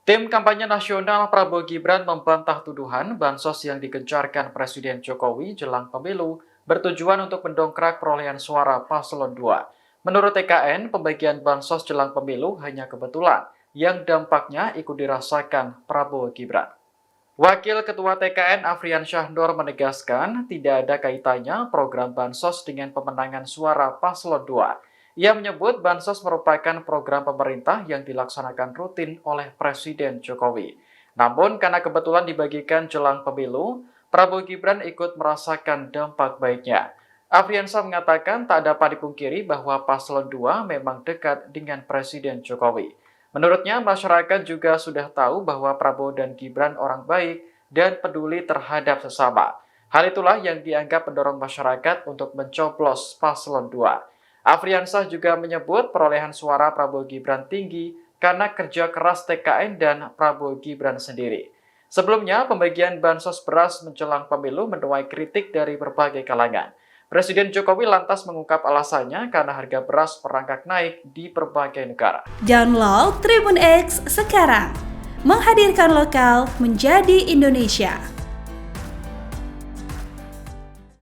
Tim kampanye nasional Prabowo Gibran membantah tuduhan bansos yang digencarkan Presiden Jokowi jelang pemilu bertujuan untuk mendongkrak perolehan suara paslon 2. Menurut TKN, pembagian bansos jelang pemilu hanya kebetulan, yang dampaknya ikut dirasakan Prabowo Gibran. Wakil Ketua TKN Afrian Syahnur menegaskan tidak ada kaitannya program bansos dengan pemenangan suara paslon 2. Ia menyebut bansos merupakan program pemerintah yang dilaksanakan rutin oleh Presiden Jokowi. Namun karena kebetulan dibagikan jelang pemilu, Prabowo Gibran ikut merasakan dampak baiknya. Afriansyah mengatakan tak dapat dipungkiri bahwa paslon 2 memang dekat dengan Presiden Jokowi. Menurutnya, masyarakat juga sudah tahu bahwa Prabowo dan Gibran orang baik dan peduli terhadap sesama. Hal itulah yang dianggap mendorong masyarakat untuk mencoblos paslon 2. Afriansyah juga menyebut perolehan suara Prabowo Gibran tinggi karena kerja keras TKN dan Prabowo Gibran sendiri. Sebelumnya, pembagian bansos beras menjelang pemilu menuai kritik dari berbagai kalangan. Presiden Jokowi lantas mengungkap alasannya karena harga beras merangkak naik di berbagai negara. Download Tribun X sekarang, menghadirkan lokal menjadi Indonesia.